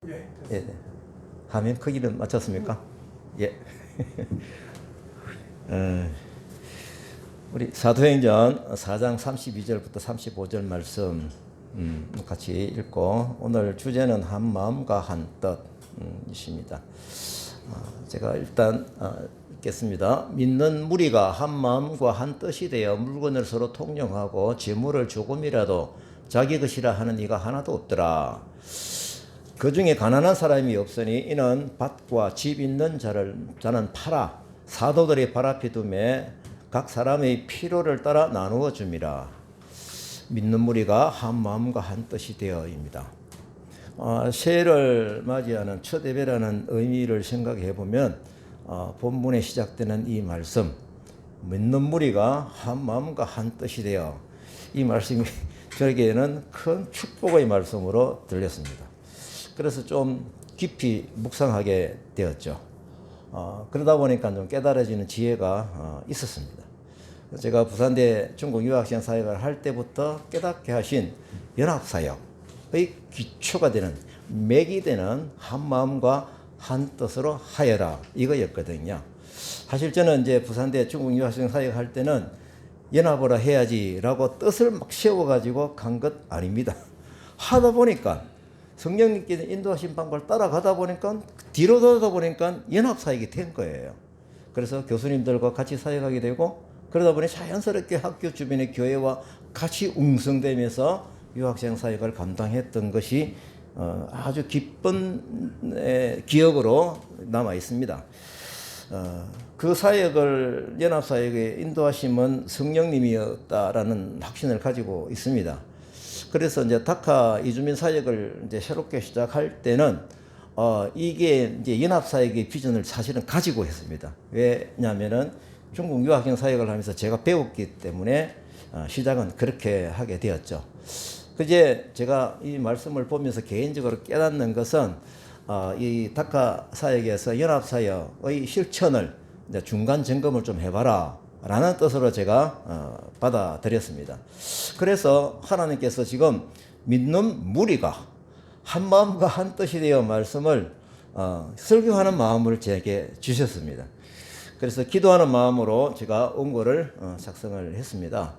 예. 예. 화면 크기는 맞췄습니까? 예. 우리 사도행전 4장 32절부터 35절 말씀 같이 읽고, 오늘 주제는 한 마음과 한 뜻이십니다. 제가 일단 읽겠습니다. 믿는 무리가 한 마음과 한 뜻이 되어 물건을 서로 통용하고 재물을 조금이라도 자기 것이라 하는 이가 하나도 없더라. 그 중에 가난한 사람이 없으니 이는 밭과 집 있는 자는 팔아 사도들이 발 앞에 두매 각 사람의 필요를 따라 나누어 줍니다. 믿는 무리가 한 마음과 한 뜻이 되어입니다. 새해를 맞이하는 첫 예배라는 의미를 생각해 보면 본문에 시작되는 이 말씀, 믿는 무리가 한 마음과 한 뜻이 되어, 이 말씀이 저에게는 큰 축복의 말씀으로 들렸습니다. 그래서 좀 깊이 묵상하게 되었죠. 그러다 보니까 좀 깨달아지는 지혜가 있었습니다. 제가 부산대 중국 유학생 사역을 할 때부터 깨닫게 하신 연합사역의 기초가 되는, 맥이 되는 한 마음과 한 뜻으로 하여라, 이거였거든요. 사실 저는 이제 부산대 중국 유학생 사역할 때는 연합으로 해야지라고 뜻을 막 세워가지고 간 것 아닙니다. 하다 보니까 성령님께서 인도하신 방법을 따라가다 보니까, 뒤로 돌아다 보니까 연합사역이 된 거예요. 그래서 교수님들과 같이 사역하게 되고, 그러다 보니 자연스럽게 학교 주변의 교회와 같이 웅성되면서 유학생 사역을 감당했던 것이 아주 기쁜 기억으로 남아 있습니다. 그 사역을, 연합사역의 인도하심은 성령님이었다라는 확신을 가지고 있습니다. 그래서 이제 다카 이주민 사역을 이제 새롭게 시작할 때는 이게 이제 연합사역의 비전을 사실은 가지고 했습니다. 왜냐하면은 중국 유학생 사역을 하면서 제가 배웠기 때문에 시작은 그렇게 하게 되었죠. 그제 제가 이 말씀을 보면서 개인적으로 깨닫는 것은 이 다카 사역에서 연합사역의 실천을 이제 중간 점검을 좀 해봐라 라는 뜻으로 제가 받아들였습니다. 그래서 하나님께서 지금 믿는 무리가 한 마음과 한 뜻이 되어 말씀을 설교하는 마음을 제게 주셨습니다. 그래서 기도하는 마음으로 제가 원고를 작성을 했습니다.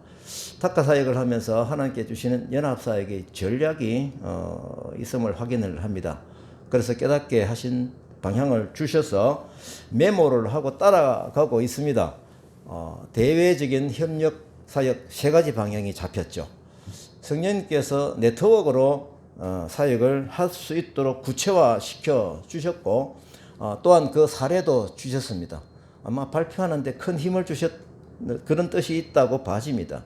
다카 사역을 하면서 하나님께 주시는 연합사역의 전략이 있음을 확인을 합니다. 그래서 깨닫게 하신 방향을 주셔서 메모를 하고 따라가고 있습니다. 대외적인 협력 사역 3가지 방향이 잡혔죠. 성령님께서 네트워크로 사역을 할 수 있도록 구체화시켜 주셨고, 또한 그 사례도 주셨습니다. 아마 발표하는데 큰 힘을 그런 뜻이 있다고 봐집니다.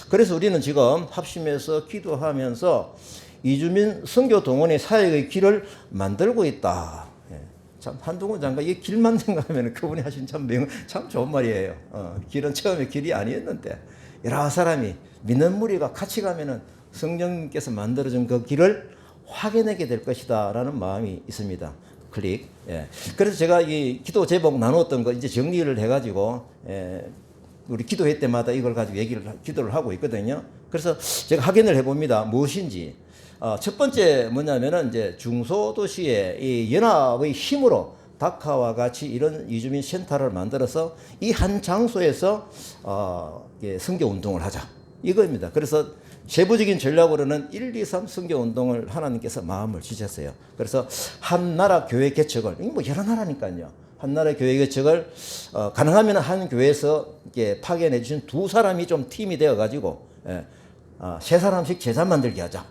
그래서 우리는 지금 합심해서 기도하면서 이주민 선교 동원의 사역의 길을 만들고 있다. 참, 한동훈 장관, 이 길만 생각하면 그분이 하신 참 좋은 말이에요. 길은 처음에 길이 아니었는데, 여러 사람이, 믿는 무리가 같이 가면은 성령님께서 만들어준 그 길을 확인하게 될 것이다 라는 마음이 있습니다. 클릭. 예. 그래서 제가 이 기도 제목 나누었던 거 이제 정리를 해가지고, 우리 기도회 때마다 이걸 가지고 기도를 하고 있거든요. 그래서 제가 확인을 해봅니다. 무엇인지. 첫 번째 뭐냐면은 이제 중소도시의 이 연합의 힘으로 다카와 같이 이런 이주민 센터를 만들어서 이 한 장소에서 선교 운동을 하자, 이거입니다. 그래서 세부적인 전략으로는 1, 2, 3 선교 운동을 하나님께서 마음을 주셨어요. 그래서 한 나라 교회 개척을, 이게 뭐 여러 나라니까요. 한 나라 교회 개척을 가능하면 한 교회에서 파견해 주신 2사람이 좀 팀이 되어 가지고 3사람씩 제자 만들게 하자.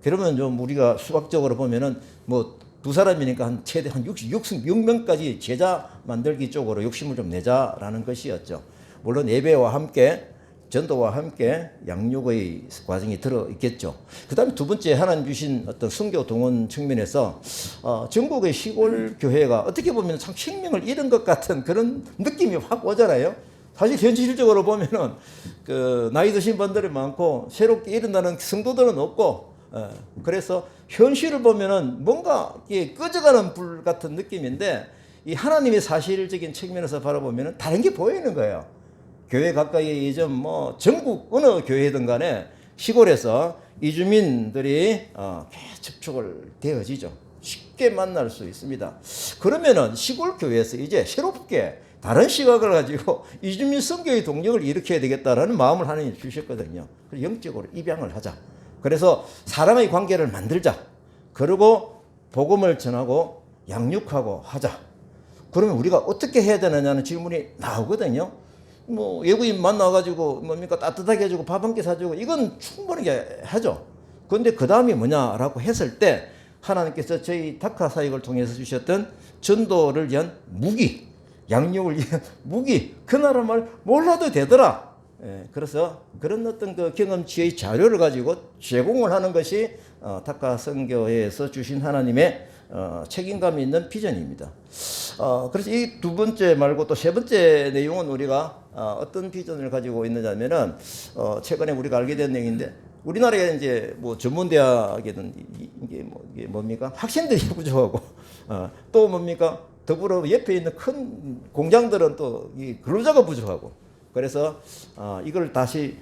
그러면 좀 우리가 수학적으로 보면은 뭐 2사람이니까 한 최대 한 6명까지 제자 만들기 쪽으로 욕심을 좀 내자라는 것이었죠. 물론 예배와 함께 전도와 함께 양육의 과정이 들어 있겠죠. 그 다음에 두 번째, 하나님 주신 어떤 선교 동원 측면에서 전국의 시골 교회가 어떻게 보면 참 생명을 잃은 것 같은 그런 느낌이 확 오잖아요. 사실 현실적으로 보면은 그 나이 드신 분들이 많고 새롭게 일어나는 성도들은 없고, 그래서 현실을 보면은 뭔가 꺼져가는 불 같은 느낌인데, 이 하나님의 사실적인 측면에서 바라보면은 다른 게 보이는 거예요. 교회 가까이 예전 뭐 전국 어느 교회든 간에 시골에서 이주민들이 접촉을 되어지죠. 쉽게 만날 수 있습니다. 그러면은 시골 교회에서 이제 새롭게 다른 시각을 가지고 이주민 선교의 동력을 일으켜야 되겠다라는 마음을 하나님 주셨거든요. 그래서 영적으로 입양을 하자. 그래서 사람의 관계를 만들자. 그리고 복음을 전하고 양육하고 하자. 그러면 우리가 어떻게 해야 되느냐는 질문이 나오거든요. 뭐 외국인 만나가지고 뭡니까 따뜻하게 해주고 밥 한 끼 사주고 이건 충분히 하죠. 그런데 그 다음이 뭐냐라고 했을 때 하나님께서 저희 다카 사역을 통해서 주셨던 전도를 위한 무기, 양육을 위한 무기, 그 나라 말 몰라도 되더라. 그래서 그런 어떤 그 경험치의 자료를 가지고 제공을 하는 것이 다카 선교회에서 주신 하나님의 책임감 있는 비전입니다. 그래서 이 두 번째 말고 또 세 번째 내용은 우리가 어떤 비전을 가지고 있느냐면은 최근에 우리가 알게 된 내용인데 우리나라에 이제 뭐 전문대학에는 이게 뭡니까 학생들이 부족하고 또 뭡니까 더불어 옆에 있는 큰 공장들은 또 이 근로자가 부족하고 그래서 이걸 다시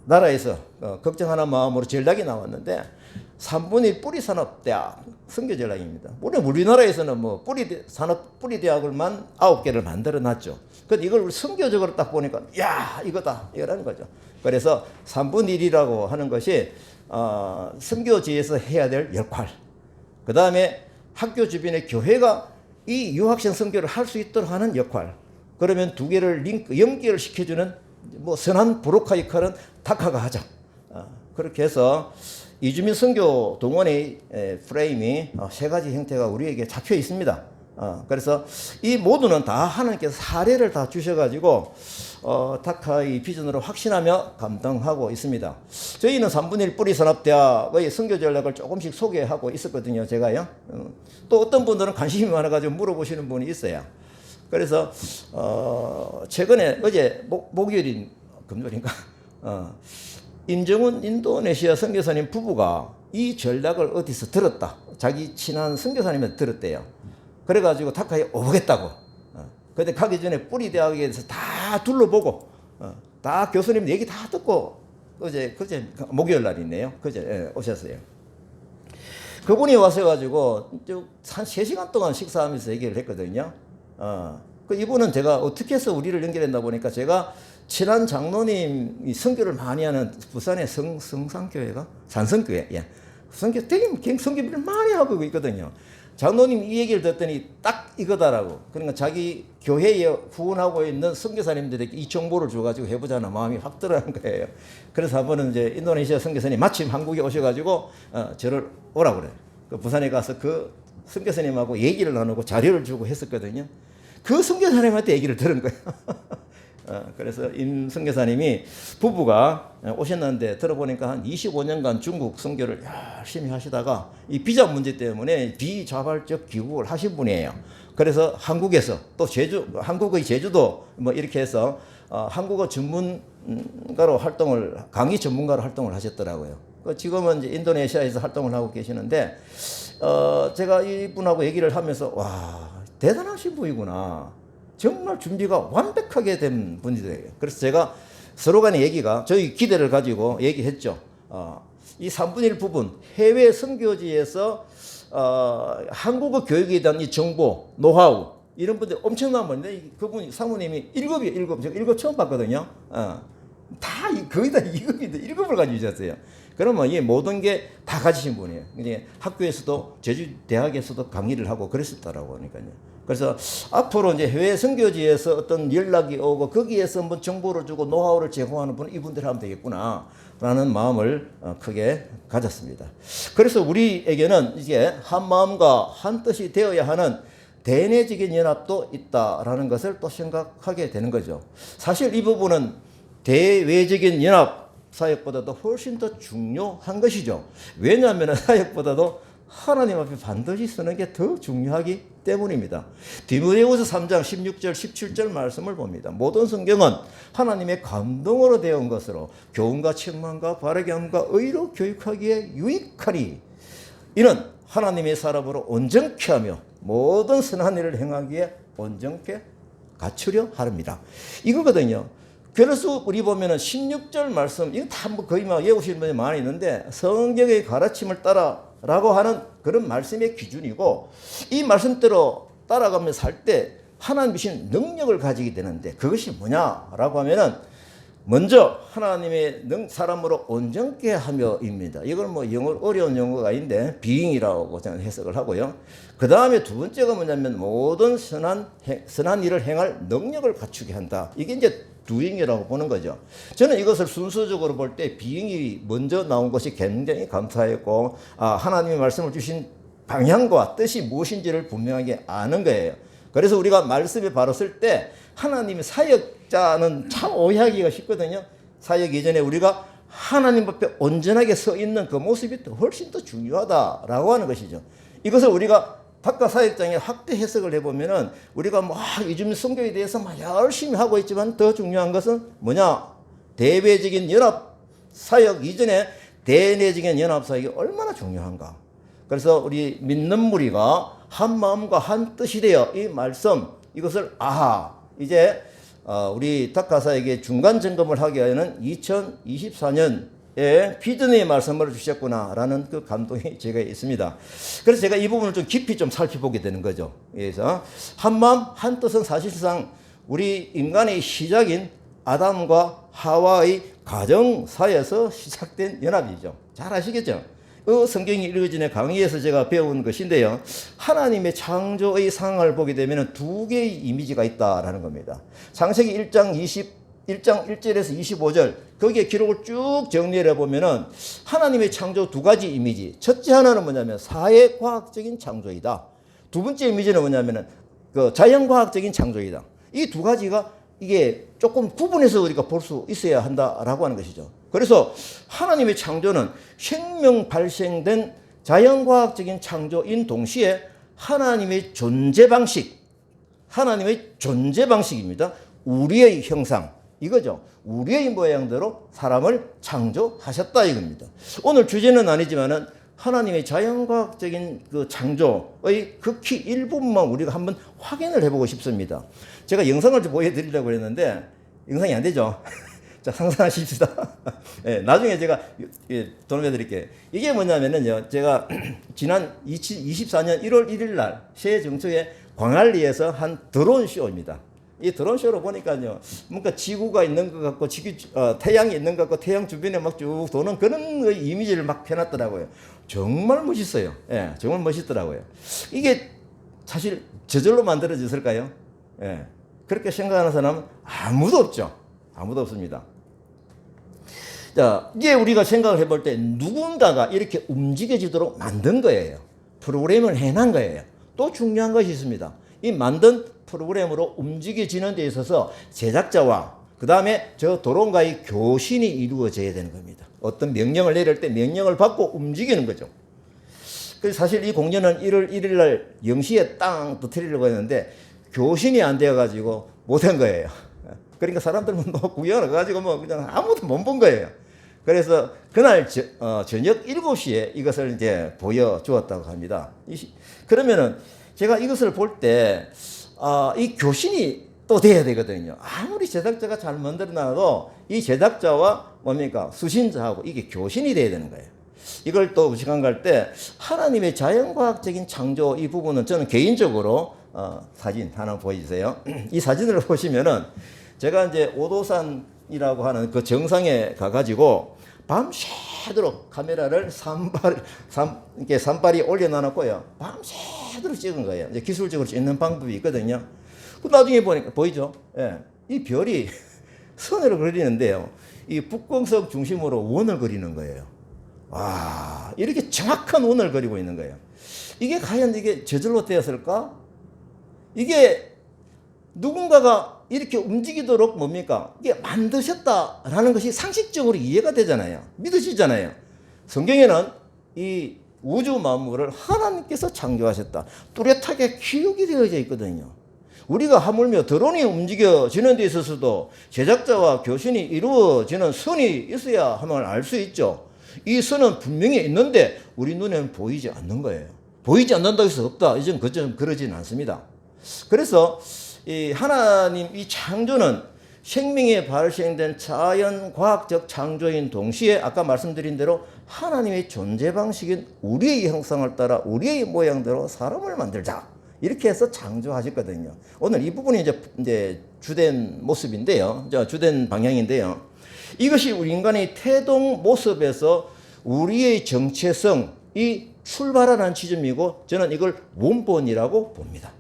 나라에서 걱정하는 마음으로 전략이 나왔는데 3분의 1 뿌리산업대학 선교 전략입니다. 물론 우리나라에서는 뭐 뿌리대학을만 9개를 만들어 놨죠. 근데 이걸 선교적으로 딱 보니까 야 이거다 이거라는 거죠. 그래서 3분의 1이라고 하는 것이 선교지에서 해야 될 역할. 그 다음에 학교 주변의 교회가 이 유학생 선교를 할 수 있도록 하는 역할. 그러면 두 개를 연결을 시켜주는 뭐 선한 브로커 역할은 다카가 하죠. 그렇게 해서 이주민 선교 동원의 프레임이 세 가지 형태가 우리에게 잡혀 있습니다. 그래서 이 모두는 다 하나님께서 사례를 다 주셔가지고 다카의 비전으로 확신하며 감당하고 있습니다. 저희는 3분의 1 뿌리산업대학의 선교 전략을 조금씩 소개하고 있었거든요. 제가요. 또 어떤 분들은 관심이 많아가지고 물어보시는 분이 있어요. 그래서 최근에 어제 목요일인 금요일인가 임정훈 인도네시아 선교사님 부부가 이 전략을 어디서 들었다. 자기 친한 선교사님한테 들었대요. 그래가지고 다카에 오겠다고. 근데 가기 전에 뿌리대학에서 다 둘러보고 다 교수님 얘기 다 듣고 어제 목요일 날이네요. 그제 오셨어요. 그분이 와셔가지고 한 3시간 동안 식사하면서 얘기를 했거든요. 이분은 제가 어떻게 해서 우리를 연결했나 보니까 제가 친한 장로님이 선교를 많이 하는 부산의 성산교회가 산성교회, 선교 되게 선교를 많이 하고 있거든요. 장로님 이 얘기를 듣더니 딱 이거다라고. 그러니까 자기 교회에 후원하고 있는 선교사님들에게 이 정보를 줘가지고 해보자는 마음이 확 들어간 거예요. 그래서 한 번은 이제 인도네시아 선교사님 마침 한국에 오셔가지고 저를 오라고 그래요. 그 부산에 가서 그 선교사님하고 얘기를 나누고 자료를 주고 했었거든요. 그 선교사님한테 얘기를 들은 거예요. 그래서 임 선교사님이 부부가 오셨는데 들어보니까 한 25년간 중국 선교를 열심히 하시다가 이 비자 문제 때문에 비자발적 귀국을 하신 분이에요. 그래서 한국에서 또 한국의 제주도 뭐 이렇게 해서 한국어 전문가로 강의 전문가로 활동을 하셨더라고요. 지금은 이제 인도네시아에서 활동을 하고 계시는데 제가 이분하고 얘기를 하면서 와 대단하신 분이구나. 정말 준비가 완벽하게 된 분이더라고요. 그래서 제가 서로 간의 얘기가 저희 기대를 가지고 얘기했죠. 이 3분의 1 부분 해외 선교지에서 한국어 교육에 대한 이 정보, 노하우 이런 분들 엄청난 분인데 그분이 사모님이 1급이에요. 1급. 제가 1급 처음 봤거든요. 거의 다 2급인데 1급을 가지고 있었어요. 그러면 이 모든 게 다 가지신 분이에요. 이제 학교에서도 제주대학에서도 강의를 하고 그랬었다라고 하니까요. 그래서 앞으로 이제 해외 선교지에서 어떤 연락이 오고 거기에서 한번 정보를 주고 노하우를 제공하는 분은 이분들 하면 되겠구나라는 마음을 크게 가졌습니다. 그래서 우리에게는 이게 한 마음과 한 뜻이 되어야 하는 대내적인 연합도 있다라는 것을 또 생각하게 되는 거죠. 사실 이 부분은 대외적인 연합 사역보다도 훨씬 더 중요한 것이죠. 왜냐하면 사역보다도 하나님 앞에 반드시 서는 게 더 중요하기 때문입니다. 디모데후서 3장 16절 17절 말씀을 봅니다. 모든 성경은 하나님의 감동으로 되어 온 것으로 교훈과 책망과 바르게 함과 의로 교육하기에 유익하니 이는 하나님의 사람으로 온전케 하며 모든 선한 일을 행하기에 온전케 갖추려 하렵니다. 이거거든요. 그래서 우리 보면은 16절 말씀, 이거 다 거의 막 외우시는 분이 많이 있는데 성경의 가르침을 따라 라고 하는 그런 말씀의 기준이고, 이 말씀대로 따라가며 살 때 하나님 주신 능력을 가지게 되는데, 그것이 뭐냐라고 하면은 먼저 하나님의 사람으로 온전케 하며입니다. 이걸 뭐 영어 어려운 용어가 아닌데 being이라고 저는 해석을 하고요. 그 다음에 두 번째가 뭐냐면 모든 선한 일을 행할 능력을 갖추게 한다. 이게 이제 doing이라고 보는 거죠. 저는 이것을 순서적으로 볼 때 being이 먼저 나온 것이 굉장히 감사했고, 하나님의 말씀을 주신 방향과 뜻이 무엇인지를 분명하게 아는 거예요. 그래서 우리가 말씀에 바로 쓸 때 하나님의 사역자는 참 오해하기가 쉽거든요. 사역 이전에 우리가 하나님 앞에 온전하게 서 있는 그 모습이 훨씬 더 중요하다라고 하는 것이죠. 이것을 우리가 각각 사역장에 확대 해석을 해보면은 우리가 막 요즘 성경에 대해서 막 열심히 하고 있지만 더 중요한 것은 뭐냐? 대외적인 연합 사역 이전에 대내적인 연합 사역이 얼마나 중요한가. 그래서 우리 믿는 무리가 한 마음과 한 뜻이 되어 이 말씀 이것을 이제 우리 닥카사에게 중간 점검을 하게 하는 2024년에 비전의 말씀을 주셨구나라는 그 감동이 제가 있습니다. 그래서 제가 이 부분을 좀 깊이 좀 살펴보게 되는 거죠. 그래서 한 마음 한 뜻은 사실상 우리 인간의 시작인 아담과 하와의 가정사에서 시작된 연합이죠. 잘 아시겠죠? 그 성경이 읽어지기 전에 강의에서 제가 배운 것인데요. 하나님의 창조의 상황을 보게 되면 두 개의 이미지가 있다라는 겁니다. 창세기 1장 1절에서 25절 거기에 기록을 쭉 정리해 보면은 하나님의 창조 두 가지 이미지. 첫째 하나는 뭐냐면 사회과학적인 창조이다. 두 번째 이미지는 뭐냐면은 그 자연과학적인 창조이다. 이 두 가지가 이게 조금 구분해서 우리가 볼 수 있어야 한다라고 하는 것이죠. 그래서 하나님의 창조는 생명 발생된 자연과학적인 창조인 동시에 하나님의 존재 방식입니다. 우리의 형상, 이거죠. 우리의 모양대로 사람을 창조하셨다 이겁니다. 오늘 주제는 아니지만은 하나님의 자연과학적인 그 창조의 극히 일부분만 우리가 한번 확인을 해보고 싶습니다. 제가 영상을 좀 보여드리려고 했는데 영상이 안 되죠. 자, 상상하십시다. 네, 나중에 제가 도움해드릴게요. 이게 뭐냐면요. 제가 지난 2024년 1월 1일 날 새해 정초에 광안리에서 한 드론 쇼입니다. 이 드론 쇼로 보니까요, 뭔가 지구가 있는 것 같고, 태양이 있는 것 같고, 태양 주변에 막 쭉 도는 그런 이미지를 막 펴놨더라고요. 정말 멋있어요. 예, 정말 멋있더라고요. 이게 사실 저절로 만들어졌을까요? 예, 그렇게 생각하는 사람은 아무도 없죠. 아무도 없습니다. 자, 이제 우리가 생각을 해볼 때 누군가가 이렇게 움직여지도록 만든 거예요. 프로그램을 해놓은 거예요. 또 중요한 것이 있습니다. 이 만든 프로그램으로 움직여지는 데 있어서 제작자와 그 다음에 저 드론과의 교신이 이루어져야 되는 겁니다. 어떤 명령을 내릴 때 명령을 받고 움직이는 거죠. 그래서 사실 이 공연은 1월 1일 날 0시에 땅 터뜨리려고 했는데 교신이 안 되어가지고 못한 거예요. 그러니까 사람들은 뭐 구경을 가지고 뭐 그냥 아무도 못 본 거예요. 그래서 그날 저녁 7시에 이것을 이제 보여주었다고 합니다. 그러면은 제가 이것을 볼 때 이 교신이 또 돼야 되거든요. 아무리 제작자가 잘 만들어놔도 이 제작자와 뭡니까 수신자하고 이게 교신이 돼야 되는 거예요. 이걸 또 시간 갈 때 하나님의 자연과학적인 창조 이 부분은 저는 개인적으로 사진 하나 보여주세요. 이 사진을 보시면은 제가 이제 오도산이라고 하는 그 정상에 가가지고 밤새도록 카메라를 산발이 올려놔놓고요. 밤새도록 찍은 거예요. 이제 기술적으로 찍는 방법이 있거든요. 그 나중에 보니까 보이죠? 예. 이 별이 선을 그리는데요. 이 북극성 중심으로 원을 그리는 거예요. 와, 이렇게 정확한 원을 그리고 있는 거예요. 이게 과연 이게 저절로 되었을까? 이게 누군가가 이렇게 움직이도록 뭡니까? 이게 만드셨다라는 것이 상식적으로 이해가 되잖아요. 믿으시잖아요. 성경에는 이 우주 만물을 하나님께서 창조하셨다. 뚜렷하게 기록이 되어져 있거든요. 우리가 하물며 드론이 움직여지는 데 있어서도 제작자와 교신이 이루어지는 선이 있어야 하면 알 수 있죠. 이 선은 분명히 있는데 우리 눈에는 보이지 않는 거예요. 보이지 않는다고 해서 없다. 이전 그러진 않습니다. 그래서 이 하나님 이 창조는 생명이 발생된 자연과학적 창조인 동시에 아까 말씀드린 대로 하나님의 존재 방식인 우리의 형상을 따라 우리의 모양대로 사람을 만들자. 이렇게 해서 창조하셨거든요. 오늘 이 부분이 이제 주된 모습인데요. 주된 방향인데요. 이것이 우리 인간의 태동 모습에서 우리의 정체성이 출발하는 지점이고 저는 이걸 원본이라고 봅니다.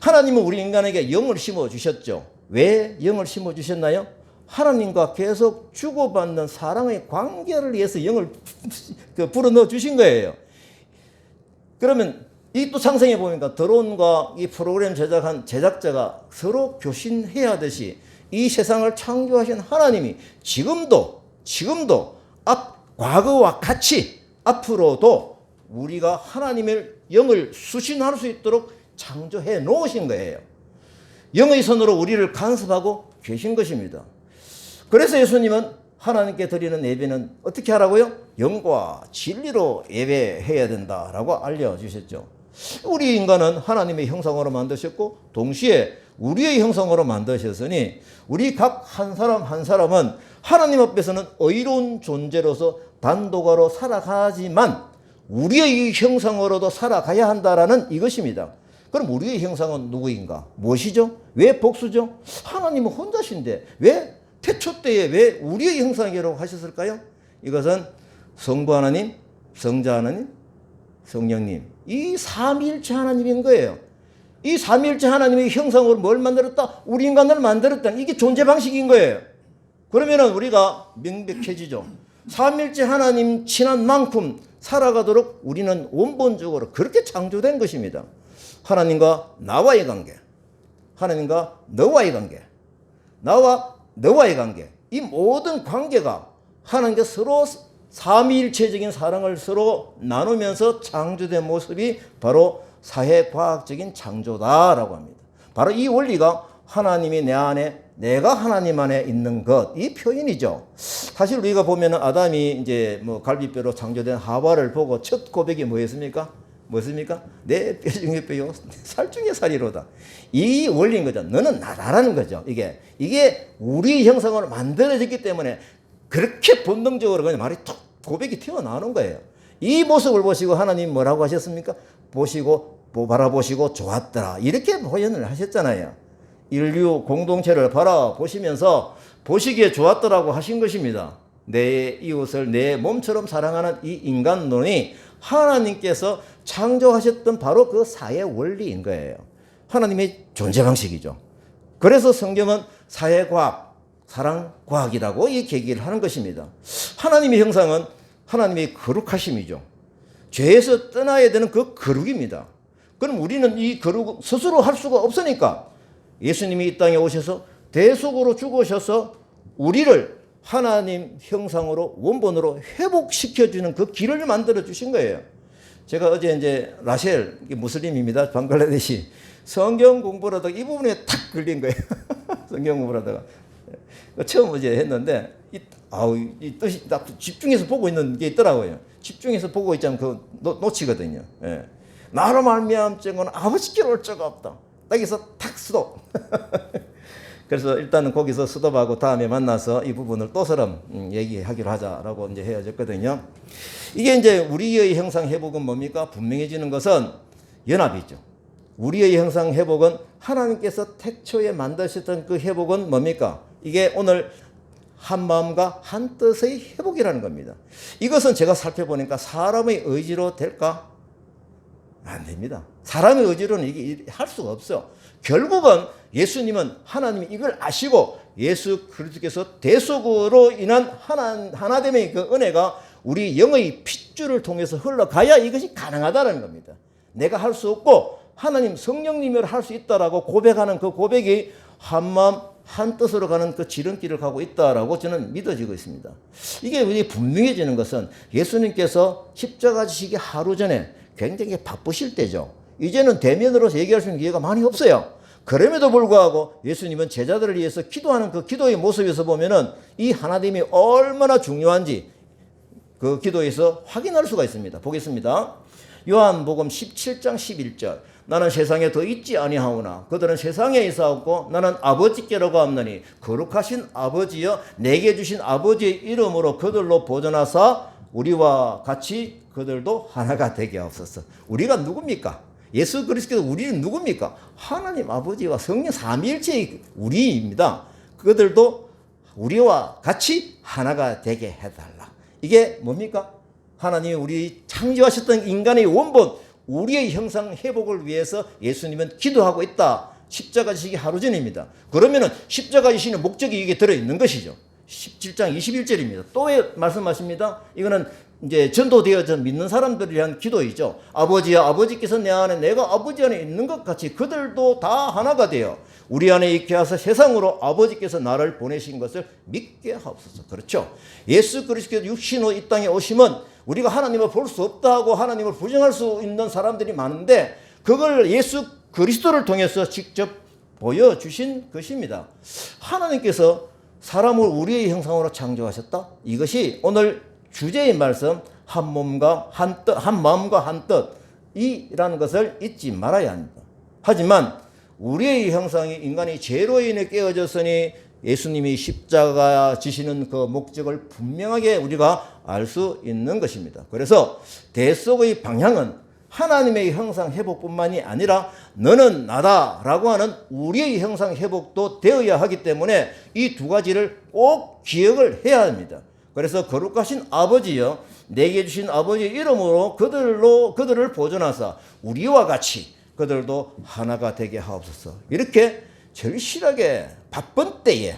하나님은 우리 인간에게 영을 심어주셨죠. 왜 영을 심어주셨나요? 하나님과 계속 주고받는 사랑의 관계를 위해서 영을 불어넣어 주신 거예요. 그러면 이 또 창세기에 보니까 드론과 이 프로그램 제작한 제작자가 서로 교신해야 하듯이 이 세상을 창조하신 하나님이 지금도 과거와 같이 앞으로도 우리가 하나님의 영을 수신할 수 있도록 창조해 놓으신 거예요. 영의 손으로 우리를 간섭하고 계신 것입니다. 그래서 예수님은 하나님께 드리는 예배는 어떻게 하라고요? 영과 진리로 예배해야 된다라고 알려주셨죠. 우리 인간은 하나님의 형상으로 만드셨고 동시에 우리의 형상으로 만드셨으니 우리 각 한 사람 한 사람은 하나님 앞에서는 의로운 존재로서 단독으로 살아가지만 우리의 형상으로도 살아가야 한다라는 이것입니다. 그럼 우리의 형상은 누구인가? 무엇이죠? 왜 복수죠? 하나님은 혼자신데 왜 태초 때에 왜 우리의 형상이라고 하셨을까요? 이것은 성부 하나님, 성자 하나님, 성령님 이 삼위일체 하나님인 거예요. 이 삼위일체 하나님의 형상으로 뭘 만들었다? 우리 인간을 만들었다. 이게 존재 방식인 거예요. 그러면은 우리가 명백해지죠. 삼위일체 하나님 친한 만큼 살아가도록 우리는 원본적으로 그렇게 창조된 것입니다. 하나님과 나와의 관계, 하나님과 너와의 관계, 나와 너와의 관계, 이 모든 관계가 하나님과 서로 삼위일체적인 사랑을 서로 나누면서 창조된 모습이 바로 사회과학적인 창조다라고 합니다. 바로 이 원리가 하나님이 내 안에, 내가 하나님 안에 있는 것, 이 표현이죠. 사실 우리가 보면은 아담이 이제 갈비뼈로 창조된 하와를 보고 첫 고백이 뭐였습니까? 내 뼈 중에 뼈요, 살 중에 살이로다. 이 원리인 거죠. 너는 나다라는 거죠. 이게 우리 형상으로 만들어졌기 때문에 그렇게 본능적으로 그냥 말이 툭 고백이 튀어나오는 거예요. 이 모습을 보시고 하나님 뭐라고 하셨습니까? 바라보시고 좋았더라. 이렇게 표현을 하셨잖아요. 인류 공동체를 바라보시면서 보시기에 좋았더라고 하신 것입니다. 내 이웃을 내 몸처럼 사랑하는 이 인간론이 하나님께서 창조하셨던 바로 그 사회 원리인 거예요. 하나님의 존재 방식이죠. 그래서 성경은 사회과학, 사랑과학이라고 이 계기를 하는 것입니다. 하나님의 형상은 하나님의 거룩하심이죠. 죄에서 떠나야 되는 그 거룩입니다. 그럼 우리는 이 거룩 스스로 할 수가 없으니까 예수님이 이 땅에 오셔서 대속으로 죽으셔서 우리를 하나님 형상으로 원본으로 회복시켜주는 그 길을 만들어 주신 거예요. 제가 어제 이제 라셸 무슬림입니다. 방글라데시 성경 공부를 하다가 이 부분에 탁 걸린 거예요. 성경 공부를 하다가 처음 어제 했는데 이 뜻이 딱 집중해서 보고 있는 게 있더라고요. 집중해서 보고 있자면 그거 놓치거든요. 예. 나로 말미암증은 아버지께로 올 자가 없다. 여기서 탁 스톱. 그래서 일단은 거기서 스톱하고 다음에 만나서 이 부분을 또서럼 얘기하기로 하자라고 이제 헤어졌거든요. 이게 이제 우리의 형상 회복은 뭡니까? 분명해지는 것은 연합이죠. 우리의 형상 회복은 하나님께서 태초에 만드셨던 그 회복은 뭡니까? 이게 오늘 한 마음과 한 뜻의 회복이라는 겁니다. 이것은 제가 살펴보니까 사람의 의지로 될까? 안 됩니다. 사람의 의지로는 이게 할 수가 없어. 결국은 예수님은 하나님이 이걸 아시고 예수 그리스도께서 대속으로 인한 하나됨의 그 은혜가 우리 영의 핏줄을 통해서 흘러가야 이것이 가능하다는 겁니다. 내가 할 수 없고 하나님 성령님으로 할 수 있다라고 고백하는 그 고백이 한 마음 한 뜻으로 가는 그 지름길을 가고 있다라고 저는 믿어지고 있습니다. 이게 분명해지는 것은 예수님께서 십자가 지시기 하루 전에 굉장히 바쁘실 때죠. 이제는 대면으로서 얘기할 수 있는 기회가 많이 없어요. 그럼에도 불구하고 예수님은 제자들을 위해서 기도하는 그 기도의 모습에서 보면은 이 하나님이 얼마나 중요한지 그 기도에서 확인할 수가 있습니다. 보겠습니다. 요한복음 17장 11절. 나는 세상에 더 있지 아니하오나 그들은 세상에 있사옵고 나는 아버지께로 가옵나니 거룩하신 아버지여 내게 주신 아버지의 이름으로 그들로 보존하사 우리와 같이 그들도 하나가 되게 하옵소서. 우리가 누굽니까? 예수 그리스도 우리는 누굽니까? 하나님 아버지와 성령 삼위일체의 우리입니다. 그들도 우리와 같이 하나가 되게 해달라. 이게 뭡니까? 하나님이 우리 창조하셨던 인간의 원본, 우리의 형상 회복을 위해서 예수님은 기도하고 있다. 십자가 지시기 하루 전입니다. 그러면은 십자가 지시는 목적이 이게 들어있는 것이죠. 17장 21절입니다. 또 말씀하십니다. 이거는 이제 전도되어져 믿는 사람들을 위한 기도이죠. 아버지야, 아버지께서 내 안에 내가 아버지 안에 있는 것 같이 그들도 다 하나가 되어 우리 안에 있게 하사 세상으로 아버지께서 나를 보내신 것을 믿게 하옵소서. 그렇죠. 예수 그리스도 육신으로 이 땅에 오시면 우리가 하나님을 볼 수 없다고 하나님을 부정할 수 있는 사람들이 많은데 그걸 예수 그리스도를 통해서 직접 보여주신 것입니다. 하나님께서 사람을 우리의 형상으로 창조하셨다. 이것이 오늘 주제의 말씀 한 몸과 한 뜻, 한 마음과 한 뜻이라는 것을 잊지 말아야 합니다. 하지만 우리의 형상이 인간이 죄로 인해 깨어졌으니 예수님이 십자가 지시는 그 목적을 분명하게 우리가 알 수 있는 것입니다. 그래서 대속의 방향은 하나님의 형상 회복뿐만이 아니라 너는 나다라고 하는 우리의 형상 회복도 되어야 하기 때문에 이 두 가지를 꼭 기억을 해야 합니다. 그래서 거룩하신 아버지여 내게 주신 아버지의 이름으로 그들을 보존하사 우리와 같이 그들도 하나가 되게 하옵소서. 이렇게 절실하게 바쁜 때에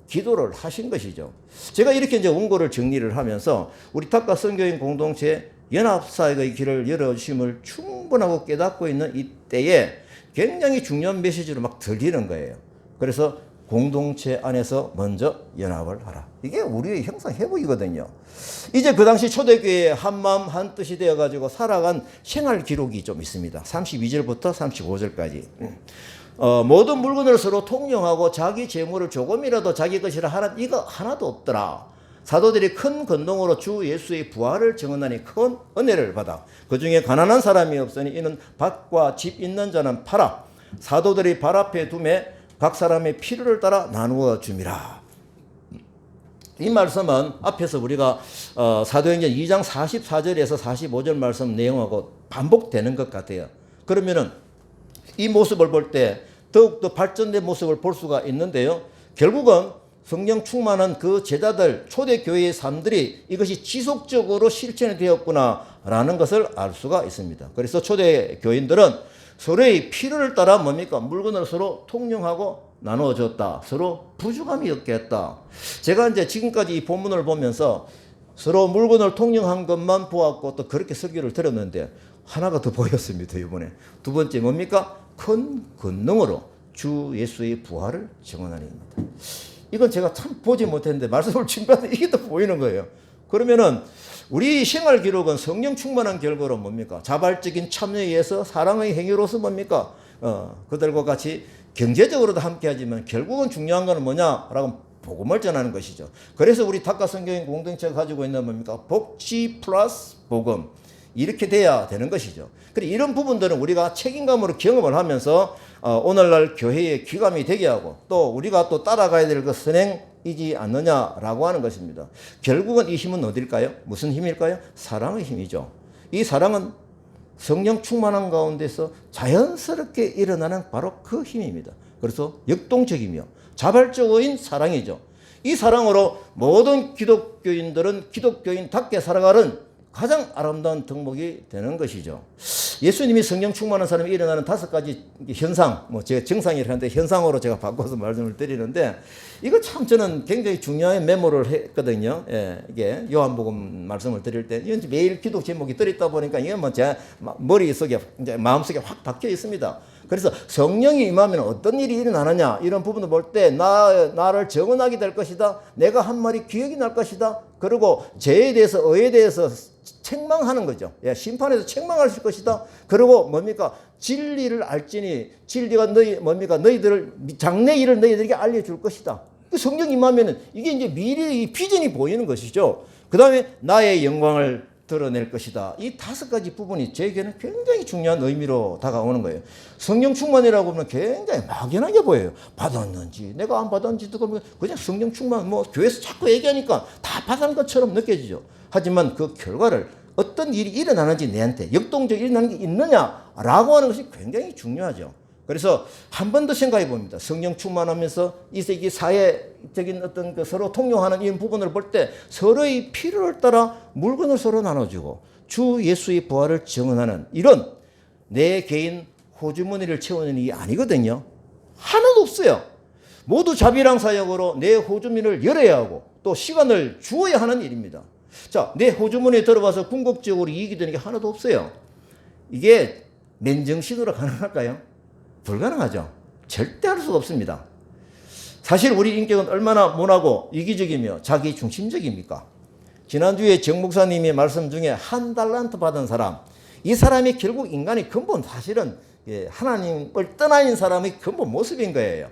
기도를 하신 것이죠. 제가 이렇게 이제 원고를 정리를 하면서 우리 탁과 선교인 공동체 연합사역의 길을 열어주심을 충분하고 깨닫고 있는 이때에 굉장히 중요한 메시지로 막 들리는 거예요. 그래서 공동체 안에서 먼저 연합을 하라. 이게 우리의 형상 회복이거든요. 이제 그 당시 초대교회에 한 마음 한 뜻이 되어가지고 살아간 생활 기록이 좀 있습니다. 32절부터 35절까지. 모든 물건을 서로 통용하고 자기 재물을 조금이라도 자기 것이라 하나 이거 하나도 없더라. 사도들이 큰 건동으로 주 예수의 부활을 증언하니 큰 은혜를 받아 그 중에 가난한 사람이 없으니 이는 밭과 집 있는 자는 팔아 사도들이 발 앞에 두매 각 사람의 필요를 따라 나누어 줌이라. 이 말씀은 앞에서 우리가 사도행전 2장 44절에서 45절 말씀 내용하고 반복되는 것 같아요. 그러면은 이 모습을 볼 때 더욱더 발전된 모습을 볼 수가 있는데요. 결국은 성령 충만한 그 제자들, 초대교회의 삶들이 이것이 지속적으로 실천이 되었구나라는 것을 알 수가 있습니다. 그래서 초대교인들은 서로의 필요를 따라 뭡니까? 물건을 서로 통용하고 나누어 줬다. 서로 부족함이 없게 했다. 제가 이제 지금까지 이 본문을 보면서 서로 물건을 통용한 것만 보았고 또 그렇게 설교를 들었는데 하나가 더 보였습니다. 이번에. 두 번째 뭡니까? 큰 권능으로 주 예수의 부활을 증언하니입니다. 이건 제가 참 보지 못했는데 말씀을 준비하는데 이게 또 보이는 거예요. 그러면은 우리 생활 기록은 성령 충만한 결과로 뭡니까? 자발적인 참여에 의해서 사랑의 행위로서 뭡니까? 그들과 같이 경제적으로도 함께하지만 결국은 중요한 것은 뭐냐라고 복음을 전하는 것이죠. 그래서 우리 탁과 성교인 공동체가 가지고 있는 뭡니까? 복지 플러스 복음. 이렇게 돼야 되는 것이죠. 그리고 이런 부분들은 우리가 책임감으로 경험을 하면서 오늘날 교회의 귀감이 되게 하고 또 우리가 또 따라가야 될 그 선행이지 않느냐라고 하는 것입니다. 결국은 이 힘은 어딜까요? 무슨 힘일까요? 사랑의 힘이죠. 이 사랑은 성령 충만한 가운데서 자연스럽게 일어나는 바로 그 힘입니다. 그래서 역동적이며 자발적인 사랑이죠. 이 사랑으로 모든 기독교인들은 기독교인답게 살아가는 가장 아름다운 덕목이 되는 것이죠. 예수님이 성령 충만한 사람이 일어나는 5가지 현상, 제가 정상이라 하는데 현상으로 제가 바꿔서 말씀을 드리는데 이거 참 저는 굉장히 중요한 메모를 했거든요. 예, 이게 요한복음 말씀을 드릴 때 이건 매일 기도 제목이 들어있다 보니까 이게 뭐 제 머릿속에 이제 마음속에 확 박혀 있습니다. 그래서 성령이 임하면 어떤 일이 일어나느냐 이런 부분을 볼 때 나를 정언하게 될 것이다. 내가 한 말이 기억이 날 것이다. 그리고 죄에 대해서 의에 대해서 책망하는 거죠. 예, 심판에서 책망할 것이다. 그리고 뭡니까? 진리를 알지니 진리가 너희들을 장래 일을 너희들에게 알려줄 것이다. 그 성령 임하면은 이게 이제 미래의 비전이 보이는 것이죠. 그 다음에 나의 영광을 드러낼 것이다. 이 5가지 부분이 저에게는 굉장히 중요한 의미로 다가오는 거예요. 성령 충만이라고 하면 굉장히 막연하게 보여요. 받았는지 내가 안 받았는지 그냥 성령 충만 뭐 교회에서 자꾸 얘기하니까 다 받은 것처럼 느껴지죠. 하지만 그 결과를 어떤 일이 일어나는지 내한테 역동적으로 일어나는 게 있느냐라고 하는 것이 굉장히 중요하죠. 그래서 한 번 더 생각해 봅니다. 성령 충만하면서 이 세기 사회적인 어떤 그 서로 통용하는 이런 부분을 볼 때 서로의 필요를 따라 물건을 서로 나눠주고 주 예수의 부활을 증언하는 이런 내 개인 호주머니를 채우는 일이 아니거든요. 하나도 없어요. 모두 자비랑 사역으로 내 호주머니를 열어야 하고 또 시간을 주어야 하는 일입니다. 자, 내 호주머니에 들어가서 궁극적으로 이익이 되는 게 하나도 없어요. 이게 맨정신으로 가능할까요? 불가능하죠. 절대 할 수가 없습니다. 사실 우리 인격은 얼마나 모나고 이기적이며 자기 중심적입니까? 지난주에 정 목사님의 말씀 중에 1달란트 받은 사람, 이 사람이 결국 인간의 근본 사실은 하나님을 떠나는 사람의 근본 모습인 거예요.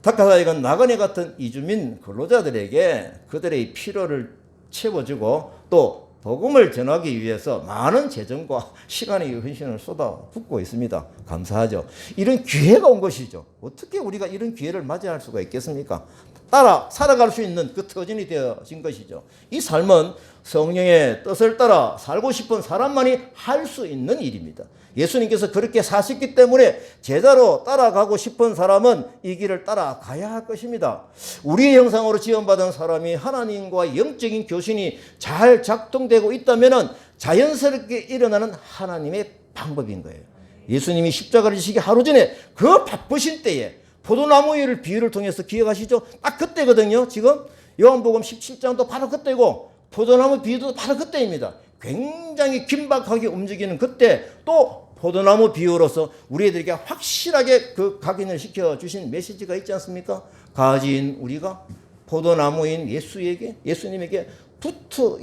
닭가사역은 나그네 같은 이주민 근로자들에게 그들의 필요를 채워주고 또 복음을 전하기 위해서 많은 재정과 시간의 헌신을 쏟아붓고 있습니다. 감사하죠. 이런 기회가 온 것이죠. 어떻게 우리가 이런 기회를 맞이할 수가 있겠습니까? 따라 살아갈 수 있는 그 터전이 되어진 것이죠. 이 삶은 성령의 뜻을 따라 살고 싶은 사람만이 할 수 있는 일입니다. 예수님께서 그렇게 사셨기 때문에 제자로 따라가고 싶은 사람은 이 길을 따라가야 할 것입니다. 우리의 형상으로 지원받은 사람이 하나님과 영적인 교신이 잘 작동되고 있다면 자연스럽게 일어나는 하나님의 방법인 거예요. 예수님이 십자가를 지시기 하루 전에 그 바쁘신 때에 포도나무 위를 비유를 통해서 기억하시죠? 딱 그때거든요. 지금 요한복음 17장도 바로 그때고 포도나무 비유도 바로 그때입니다. 굉장히 긴박하게 움직이는 그때 또 포도나무 비유로서 우리들에게 확실하게 그 각인을 시켜주신 메시지가 있지 않습니까? 가지인 우리가 포도나무인 예수님에게 붙어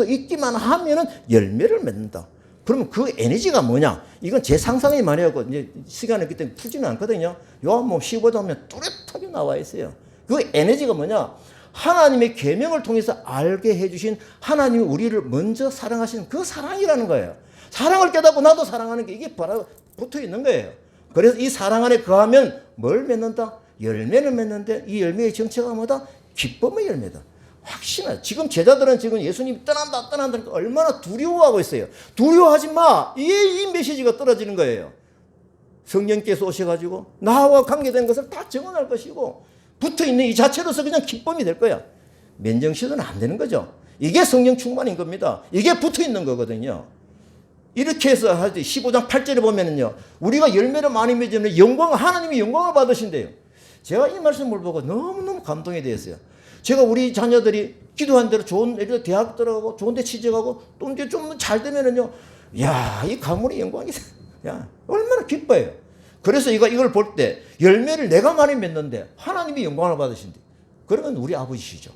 있기만 하면은 열매를 맺는다. 그러면 그 에너지가 뭐냐? 이건 제 상상의 말이었고 이제 시간이 없기 때문에 풀지는 않거든요. 요한복음 15장 보면 뚜렷하게 나와 있어요. 그 에너지가 뭐냐? 하나님의 계명을 통해서 알게 해주신 하나님이 우리를 먼저 사랑하신 그 사랑이라는 거예요. 사랑을 깨닫고 나도 사랑하는 게 이게 바로 붙어 있는 거예요. 그래서 이 사랑 안에 거하면 뭘 맺는다? 열매를 맺는데 이 열매의 정체가 뭐다? 기쁨의 열매다. 확신해. 지금 제자들은 지금 예수님이 떠난다 얼마나 두려워하고 있어요. 두려워하지 마. 이 메시지가 떨어지는 거예요. 성령께서 오셔가지고 나와 관계된 것을 다 증언할 것이고 붙어있는 이 자체로서 그냥 기쁨이 될 거야. 맨정신은 안 되는 거죠. 이게 성령 충만인 겁니다. 이게 붙어있는 거거든요. 이렇게 해서 할 때 15장 8절에 보면은요, 우리가 열매를 많이 맺으면 하나님이 영광을 받으신대요. 제가 이 말씀을 보고 너무너무 감동이 되었어요. 제가 우리 자녀들이 기도한 대로 좋은 대학 들어가고 좋은 데 취직하고 또 이제 좀 잘 되면은요, 야, 이 가문의 영광이, 야, 얼마나 기뻐요. 그래서 이걸 볼 때 열매를 내가 많이 맺는데 하나님이 영광을 받으신대. 그러면 우리 아버지시죠.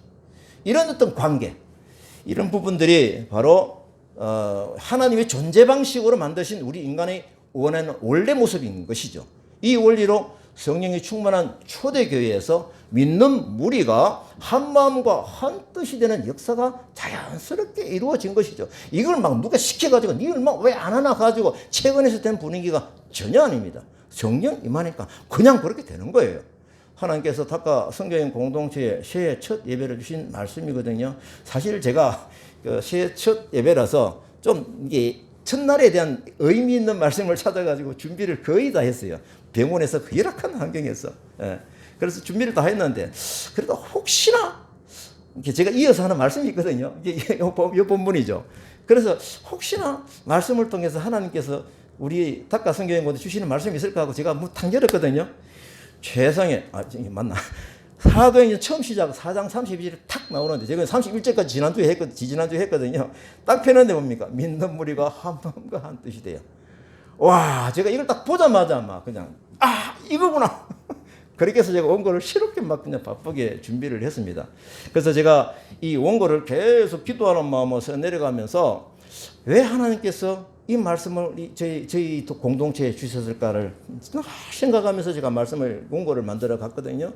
이런 어떤 관계, 이런 부분들이 바로 하나님의 존재 방식으로 만드신 우리 인간의 원하는 원래 모습인 것이죠. 이 원리로 성령이 충만한 초대교회에서 믿는 무리가 한 마음과 한 뜻이 되는 역사가 자연스럽게 이루어진 것이죠. 이걸 막 누가 시켜가지고 니를 막 왜 안 하나 가지고 최근에서 된 분위기가 전혀 아닙니다. 성령 임하니까 그냥 그렇게 되는 거예요. 하나님께서 닭가 성교인 공동체에 새해 첫 예배를 주신 말씀이거든요. 사실 제가 새해 첫 예배라서 좀 이게 첫날에 대한 의미 있는 말씀을 찾아가지고 준비를 거의 다 했어요. 병원에서 그 열악한 환경에서. 그래서 준비를 다 했는데 그래도 혹시나 제가 이어서 하는 말씀이 있거든요. 이게 이 본문이죠. 그래서 혹시나 말씀을 통해서 하나님께서 우리 닭가 성교인 공동체 주시는 말씀이 있을까 하고 제가 탁 열었거든요. 세상에, 맞나? 사도행전 처음 시작 4장 32절에 탁 나오는데 제가 31절까지 지지난주에 했거든요. 딱 펴는데 뭡니까? 믿는 무리가 한 마음과 한 뜻이 돼요. 와, 제가 이걸 딱 보자마자 막 그냥 이거구나. 그렇게 해서 제가 원고를 새롭게 막 그냥 바쁘게 준비를 했습니다. 그래서 제가 이 원고를 계속 기도하는 마음으로 내려가면서 왜 하나님께서 이 말씀을 저희 공동체에 주셨을까를 생각하면서 제가 말씀을 원고를 만들어 갔거든요.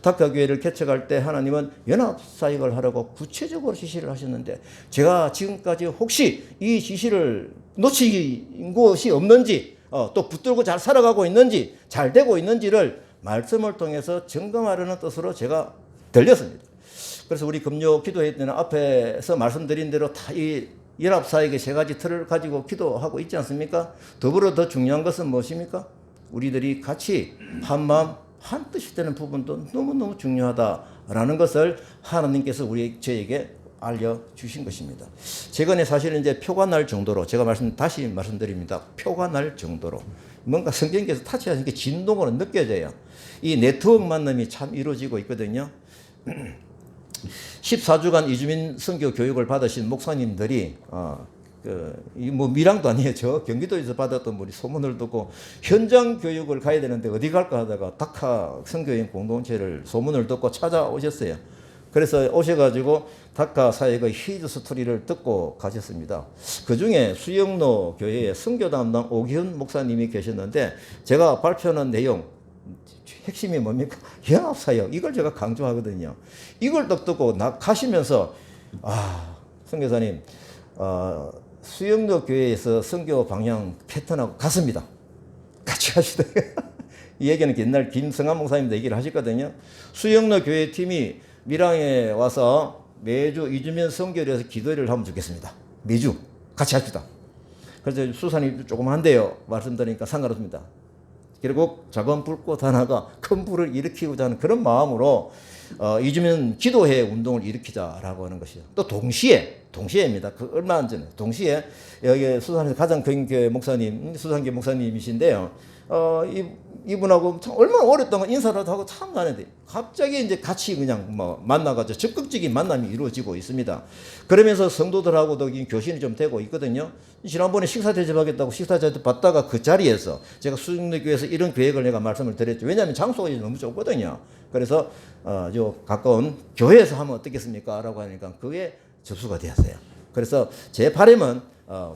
다카교회를 개척할 때 하나님은 연합사역을 하라고 구체적으로 지시를 하셨는데 제가 지금까지 혹시 이 지시를 놓친 것이 없는지 또 붙들고 잘 살아가고 있는지 잘 되고 있는지를 말씀을 통해서 점검하려는 뜻으로 제가 들렸습니다. 그래서 우리 금요 기도회 때는 앞에서 말씀드린 대로 다 이 연합사역의 세 가지 틀을 가지고 기도하고 있지 않습니까? 더불어 더 중요한 것은 무엇입니까? 우리들이 같이 한 마음 한 뜻이 되는 부분도 너무너무 중요하다라는 것을 하나님께서 저에게 알려주신 것입니다. 최근에 사실은 이제 표가 날 정도로 제가 다시 말씀드립니다. 표가 날 정도로 뭔가 성경께서 타치하신 게 진동으로 느껴져요. 이 네트워크 만남이 참 이루어지고 있거든요. 14주간 이주민 선교 교육을 받으신 목사님들이 밀양도 아니에요. 저 경기도에서 받았던 분이 소문을 듣고 현장 교육을 가야 되는데 어디 갈까 하다가 다카 선교인 공동체를 소문을 듣고 찾아오셨어요. 그래서 오셔가지고 다카 사역의 히즈 스토리를 듣고 가셨습니다. 그 중에 수영로 교회의 선교 담당 오기훈 목사님이 계셨는데 제가 발표하는 내용 핵심이 뭡니까? 연합사역. 이걸 제가 강조하거든요. 이걸 딱 듣고 가시면서 선교사님 수영로 교회에서 선교 방향 패턴하고 같습니다. 같이 하시다. 이 얘기는 옛날 김성한 목사님도 얘기를 하셨거든요. 수영로 교회 팀이 밀양에 와서 매주 이주민 선교를 해서 기도를 하면 좋겠습니다. 매주 같이 합시다. 그래서 수산이 조금 한데요. 말씀드리니까 상관없습니다. 결국 작은 불꽃 하나가 큰 불을 일으키고자 하는 그런 마음으로 이주민 기도회 운동을 일으키자라고 하는 것이죠. 또 동시에입니다. 그 얼마 안 전에 동시에 여기 수산에서 가장 큰 교회 목사님, 수산교 목사님이신데요. 이분하고 참 얼마나 오랫동안 인사를 하고 참 나는데 갑자기 이제 같이 그냥 만나가지고 적극적인 만남이 이루어지고 있습니다. 그러면서 성도들하고도 교신이 좀 되고 있거든요. 지난번에 식사 대접하겠다고 식사 대접 받다가 그 자리에서 제가 수영교회에서 이런 계획을 내가 말씀을 드렸죠. 왜냐하면 장소가 너무 좁거든요. 그래서 요 가까운 교회에서 하면 어떻겠습니까? 라고 하니까 그게 접수가 되었어요. 그래서 제 바람은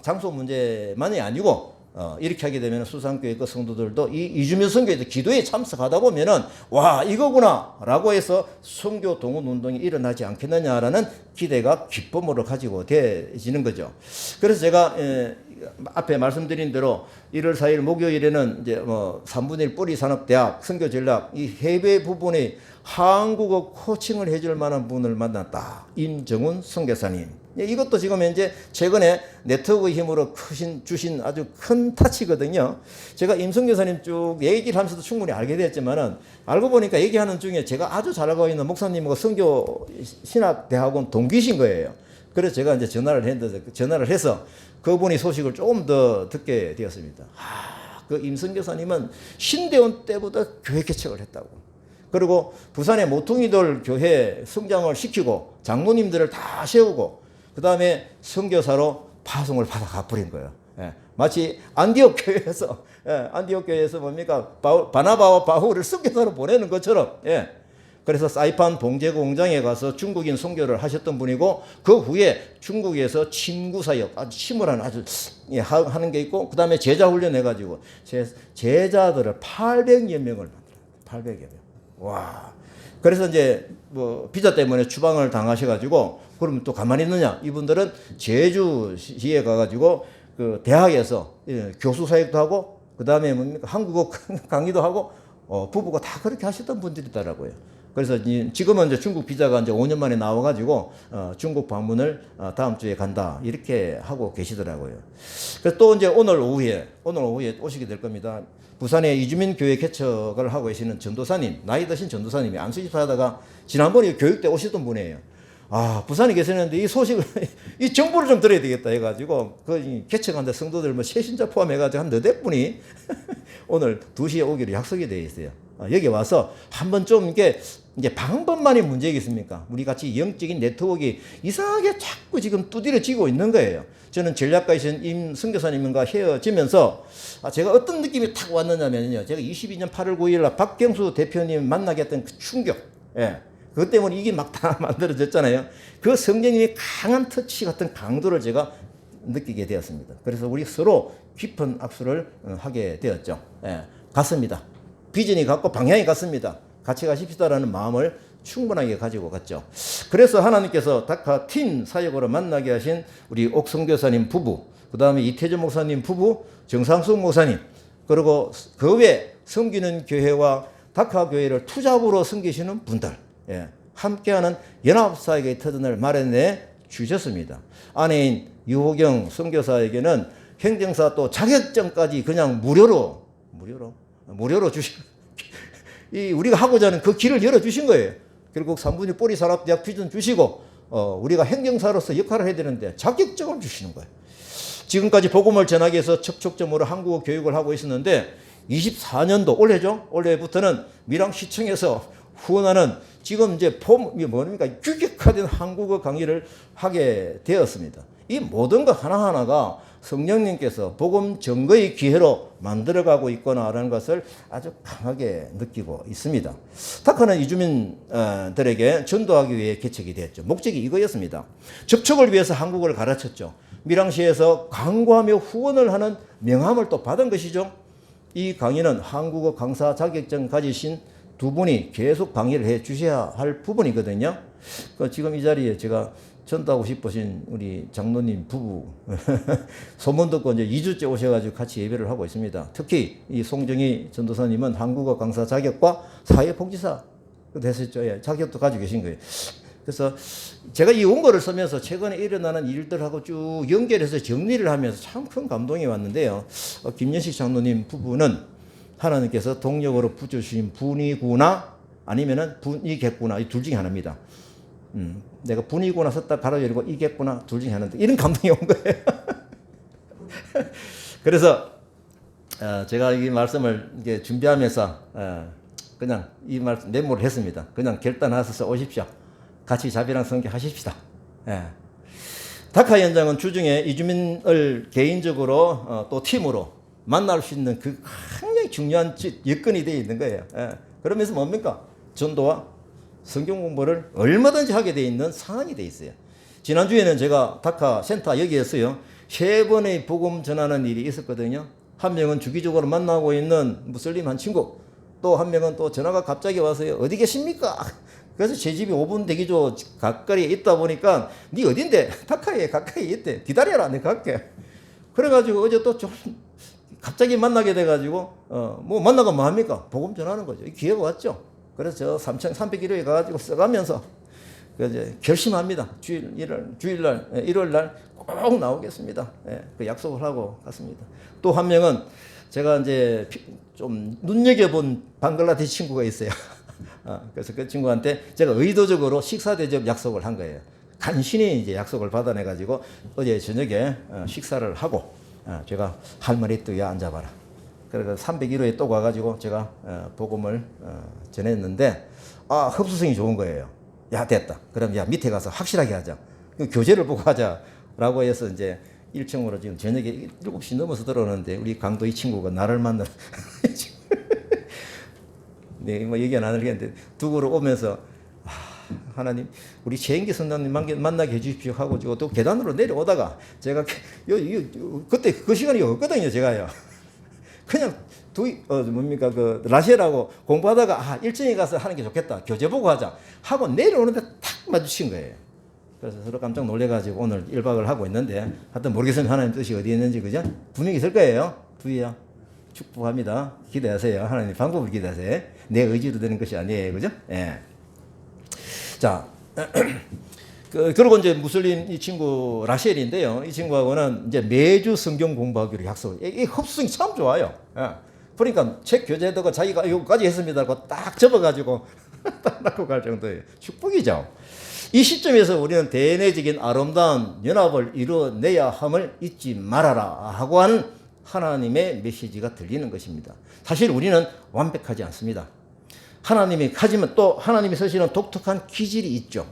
장소 문제만이 아니고 이렇게 하게 되면 수산교회 그 성도들도 이 이주민 선교에서 기도에 참석하다 보면은 와 이거구나 라고 해서 선교 동원 운동이 일어나지 않겠느냐라는 기대가 기쁨으로 가지고 되어지는 거죠. 그래서 제가 앞에 말씀드린 대로 1월 4일 목요일에는 이제 3분의 1 뿌리산업대학 선교전략 이 해외 부분에 한국어 코칭을 해줄 만한 분을 만났다. 임정훈 선교사님. 이것도 지금 현재 최근에 네트워크의 힘으로 주신 아주 큰 타치거든요. 제가 임선교사님 쭉 얘기를 하면서도 충분히 알게 됐지만은 알고 보니까 얘기하는 중에 제가 아주 잘 알고 있는 목사님과 선교 신학대학원 동기신 거예요. 그래서 제가 이제 전화를 해서 그분이 소식을 조금 더 듣게 되었습니다. 그 임선교사님은 신대원 때보다 교회 개척을 했다고. 그리고 부산의 모퉁이돌 교회 성장을 시키고 장로님들을 다 세우고 그 다음에 선교사로 파송을 받아 가버린 거예요. 마치 안디옥 교회에서 뭡니까 바나바와 바울을 선교사로 보내는 것처럼. 그래서 사이판 봉제 공장에 가서 중국인 선교를 하셨던 분이고 그 후에 중국에서 친구 사역 아주 침울한 아주 하는 게 있고 그 다음에 제자 훈련해 가지고 제자들을 800여 명을 만들어요. 800여 명. 와. 그래서 이제 비자 때문에 추방을 당하셔가지고 그러면 또 가만히 있느냐? 이분들은 제주시에 가가지고 그 대학에서 교수 사역도 하고 그 다음에 뭡니까 한국어 강의도 하고 부부가 다 그렇게 하셨던 분들이더라고요. 그래서 지금은 이제 중국 비자가 이제 5년 만에 나와가지고 중국 방문을 다음 주에 간다 이렇게 하고 계시더라고요. 그래서 또 이제 오늘 오후에 오시게 될 겁니다. 부산에 이주민 교회 개척을 하고 계시는 전도사님, 나이 드신 전도사님이 안수집 하다가 지난번에 교육대 오셨던 분이에요. 부산에 계시는데 이 소식을, 이 정보를 좀 들어야 되겠다 해가지고, 그 개척한데 성도들 세신자 포함해가지고 한 너댓 분이 오늘 2시에 오기로 약속이 되어 있어요. 여기 와서 한번 좀 이게 이제 방법만이 문제겠습니까? 우리 같이 영적인 네트워크가 이상하게 자꾸 지금 두드려지고 있는 거예요. 저는 전략가이신 임 선교사님과 헤어지면서 제가 어떤 느낌이 탁 왔느냐면요. 제가 22년 8월 9일 날 박경수 대표님 만나게 했던 그 충격. 그것 때문에 이게 막 다 만들어졌잖아요. 그 성령님의 강한 터치 같은 강도를 제가 느끼게 되었습니다. 그래서 우리 서로 깊은 악수를 하게 되었죠. 예, 같습니다. 비전이 같고 방향이 같습니다. 같이 가십시다라는 마음을 충분하게 가지고 갔죠. 그래서 하나님께서 다카 팀 사역으로 만나게 하신 우리 옥성교사님 부부, 그 다음에 이태준 목사님 부부, 정상숙 목사님, 그리고 그 외 섬기는 교회와 다카 교회를 투잡으로 섬기시는 분들, 예, 함께하는 연합사역의 터전을 마련해 주셨습니다. 아내인 유호경 선교사에게는 행정사 또 자격증까지 그냥 무료로 주신, 우리가 하고자 하는 그 길을 열어주신 거예요. 결국 삼분이 뿌리산업대학 비전 주시고, 우리가 행정사로서 역할을 해야 되는데 자격증을 주시는 거예요. 지금까지 복음을 전하기 위해서 척척점으로 한국어 교육을 하고 있었는데, 24년도, 올해죠? 올해부터는 밀양시청에서 후원하는 지금 이제 뭡니까? 규격화된 한국어 강의를 하게 되었습니다. 이 모든 것 하나하나가 성령님께서 복음 증거의 기회로 만들어가고 있구나라는 것을 아주 강하게 느끼고 있습니다. 다카는 이주민들에게 전도하기 위해 개척이 됐죠. 목적이 이거였습니다. 접촉을 위해서 한국어를 가르쳤죠. 밀양시에서 강구하며 후원을 하는 명함을 또 받은 것이죠. 이 강의는 한국어 강사 자격증 가지신 두 분이 계속 강의를 해 주셔야 할 부분이거든요. 지금 이 자리에 제가 전도하고 싶으신 우리 장로님 부부 소문 듣고 이제 2주째 오셔가지고 같이 예배를 하고 있습니다. 특히 이 송정희 전도사님은 한국어 강사 자격과 사회복지사 됐었죠. 예, 자격도 가지고 계신 거예요. 그래서 제가 이 원고를 쓰면서 최근에 일어나는 일들하고 쭉 연결해서 정리를 하면서 참 큰 감동이 왔는데요. 김연식 장로님 부부는 하나님께서 동력으로 붙여주신 분이구나 아니면은 분이겠구나, 이 둘 중에 하나입니다. 내가 분이구나 썼다 가로 열고 이겠구나 둘 중에 하나인데 이런 감동이 온 거예요. 그래서 제가 이 말씀을 이제 준비하면서 그냥 이 말씀 메모를 했습니다. 그냥 결단하셔서 오십시오. 같이 자비랑 성교하십시다. 예. 다카 현장은 주중에 이주민을 개인적으로 또 팀으로 만날 수 있는 그 굉장히 중요한 여건이 되어 있는 거예요. 예. 그러면서 뭡니까? 전도와 성경 공부를 얼마든지 하게 되어 있는 상황이 되어 있어요. 지난주에는 제가 다카 센터 여기에서요, 3번의 복음 전하는 일이 있었거든요. 한 명은 주기적으로 만나고 있는 무슬림 한 친구, 또 한 명은 또 전화가 갑자기 와서요, 어디 계십니까? 그래서 제 집이 5분 대기조 가까이에 있다 보니까 네 어딘데? 다카에 가까이 있대. 기다려라, 내가 갈게. 그래가지고 어제 또 좀 갑자기 만나게 돼가지고 뭐 만나가 뭐 합니까? 복음 전하는 거죠. 기회가 왔죠. 그래서 저 3,300km에 가가지고 써가면서 이제 결심합니다. 주일날, 일요일날 꼭 나오겠습니다. 예, 그 약속을 하고 갔습니다. 또 한 명은 제가 이제 좀 눈여겨본 방글라데시 친구가 있어요. 그래서 그 친구한테 제가 의도적으로 식사 대접 약속을 한 거예요. 간신히 이제 약속을 받아내가지고 어제 저녁에 식사를 하고 제가 할 말이 있다, 야 앉아봐라. 그래서 301호에 또 가가지고 제가 복음을 전했는데 흡수성이 좋은 거예요. 야 됐다. 그럼 야 밑에 가서 확실하게 하자. 교재를 보고 하자라고 해서 이제 1층으로 지금 저녁에 7시 넘어서 들어오는데 우리 강도 이 친구가 나를 만나 네, 뭐 얘기 안 하겠는데 두고로 오면서 하나님 우리 최인기 선장님 만나게 해주십시오 하고 또 계단으로 내려오다가 제가 그때 그 시간이 없거든요. 제가요. 그냥 뭡니까 그 라시엘하고 공부하다가 1층에 가서 하는 게 좋겠다. 교재 보고 하자 하고 내려오는데 탁 마주친 거예요. 그래서 서로 깜짝 놀래가지고 오늘 1박을 하고 있는데 하여튼 모르겠으면 하나님 뜻이 어디에 있는지 그죠? 분명히 있을 거예요. 주의야. 축복합니다. 기대하세요. 하나님 방법을 기대하세요. 내 의지로 되는 것이 아니에요. 그죠? 예. 자, 그리고 이제 무슬림 이 친구 라헬인데요. 이 친구하고는 이제 매주 성경 공부하기로 약속을. 이 흡수성이 참 좋아요. 예. 그러니까 책 교재에다가 자기가 이거까지 했습니다 하고 딱 접어가지고 딱 낳고 갈 정도예요. 축복이죠. 이 시점에서 우리는 대내적인 아름다운 연합을 이루어내야 함을 잊지 말아라 하고 하는 하나님의 메시지가 들리는 것입니다. 사실 우리는 완벽하지 않습니다. 하지만 또 하나님이 쓰시는 독특한 기질이 있죠.